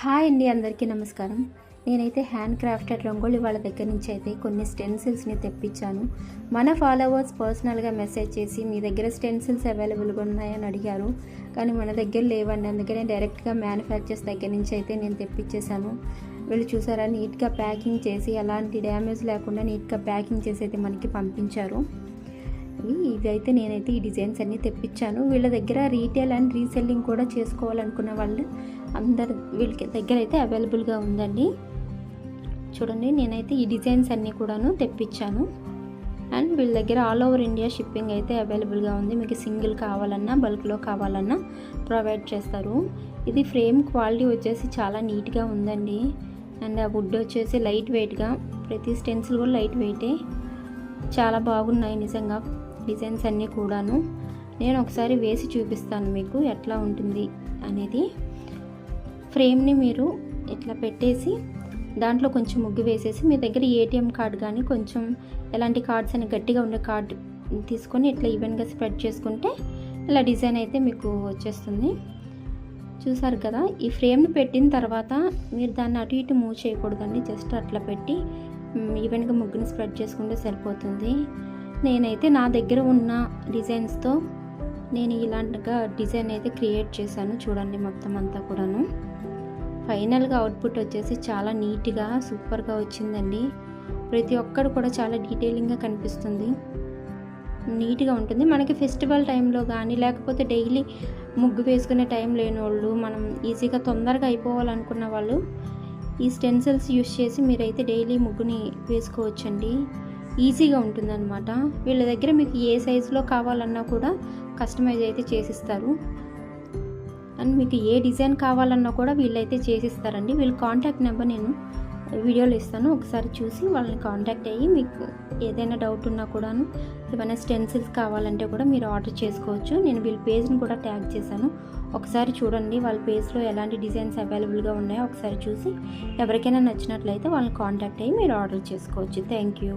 Hi అండి, అందరికీ నమస్కారం. నేనైతే హ్యాండ్ క్రాఫ్టెడ్ రంగోలి వాళ్ళ దగ్గర నుంచి అయితే కొన్ని స్టెన్సిల్స్ని తెప్పించాను. మన ఫాలోవర్స్ పర్సనల్గా మెసేజ్ చేసి మీ దగ్గర స్టెన్సిల్స్ అవైలబుల్గా ఉన్నాయని అడిగారు, కానీ మన దగ్గర లేవండి. అందుకనే డైరెక్ట్గా మ్యానుఫ్యాక్చర్స్ దగ్గర నుంచి అయితే నేను తెప్పించేశాను. వీళ్ళు చూసారా, నీట్గా ప్యాకింగ్ చేసి ఎలాంటి డ్యామేజ్ లేకుండా నీట్గా ప్యాకింగ్ చేసి అయితే మనకి పంపించారు. ఇదైతే నేనైతే ఈ డిజైన్స్ అన్నీ తెప్పించాను. వీళ్ళ దగ్గర రీటైల్ అండ్ రీసెల్లింగ్ కూడా చేసుకోవాలనుకున్న వాళ్ళు అందరి వీళ్ళకి దగ్గర అయితే అవైలబుల్గా ఉందండి. చూడండి, నేనైతే ఈ డిజైన్స్ అన్నీ కూడాను తెప్పించాను. అండ్ వీళ్ళ దగ్గర ఆల్ ఓవర్ ఇండియా షిప్పింగ్ అయితే అవైలబుల్గా ఉంది. మీకు సింగిల్ కావాలన్నా బల్క్లో కావాలన్నా ప్రొవైడ్ చేస్తారు. ఇది ఫ్రేమ్ క్వాలిటీ వచ్చేసి చాలా నీట్గా ఉందండి. అండ్ ఆ వుడ్ వచ్చేసి లైట్ వెయిట్గా, ప్రతి స్టెన్సిల్ కూడా లైట్ వెయిటే, చాలా బాగున్నాయి నిజంగా డిజైన్స్ అన్నీ కూడాను. నేను ఒకసారి వేసి చూపిస్తాను మీకు ఎట్లా ఉంటుంది అనేది. ఫ్రేమ్ని మీరు ఇట్లా పెట్టేసి దాంట్లో కొంచెం ముగ్గు వేసేసి మీ దగ్గర ఏటీఎం కార్డ్ కానీ కొంచెం ఎలాంటి కార్డ్స్ అని గట్టిగా ఉండే కార్డ్ తీసుకొని ఇట్లా ఈవెన్గా స్ప్రెడ్ చేసుకుంటే ఇలా డిజైన్ అయితే మీకు వచ్చేస్తుంది. చూసారు కదా, ఈ ఫ్రేమ్ని పెట్టిన తర్వాత మీరు దాన్ని అటు ఇటు మూవ్ చేయకూడదండి. జస్ట్ అట్లా పెట్టి ఈవెన్గా ముగ్గుని స్ప్రెడ్ చేసుకుంటే సరిపోతుంది. నేనైతే నా దగ్గర ఉన్న డిజైన్స్తో నేను ఇలాంటిగా డిజైన్ అయితే క్రియేట్ చేశాను. చూడండి, మొత్తం అంతా కూడాను ఫైనల్గా అవుట్పుట్ వచ్చేసి చాలా నీట్గా సూపర్గా వచ్చిందండి. ప్రతి ఒక్కరు కూడా చాలా డీటెయిలింగ్గా కనిపిస్తుంది, నీట్గా ఉంటుంది. మనకి ఫెస్టివల్ టైంలో కానీ లేకపోతే డైలీ ముగ్గు వేసుకునే టైం లేని వాళ్ళు, మనం ఈజీగా తొందరగా అయిపోవాలనుకున్న వాళ్ళు ఈ స్టెన్సిల్స్ యూస్ చేసి మీరైతే డైలీ ముగ్గుని వేసుకోవచ్చండి. ఈజీగా ఉంటుందన్నమాట. వీళ్ళ దగ్గర మీకు ఏ సైజులో కావాలన్నా కూడా కస్టమైజ్ అయితే చేసిస్తారు. అండ్ మీకు ఏ డిజైన్ కావాలన్నా కూడా వీళ్ళైతే చేసిస్తారండి. వీళ్ళ కాంటాక్ట్ నెంబర్ నేను వీడియోలో ఇస్తాను, ఒకసారి చూసి వాళ్ళని కాంటాక్ట్ అయ్యి మీకు ఏదైనా డౌట్ ఉన్నా కూడాను, ఏమైనా స్టెన్సిల్స్ కావాలంటే కూడా మీరు ఆర్డర్ చేసుకోవచ్చు. నేను వీళ్ళ పేజ్ని కూడా ట్యాగ్ చేశాను, ఒకసారి చూడండి. వాళ్ళ పేజ్లో ఎలాంటి డిజైన్స్ అవైలబుల్గా ఉన్నాయో ఒకసారి చూసి ఎవరికైనా నచ్చినట్లయితే వాళ్ళని కాంటాక్ట్ అయ్యి మీరు ఆర్డర్ చేసుకోవచ్చు. Thank you.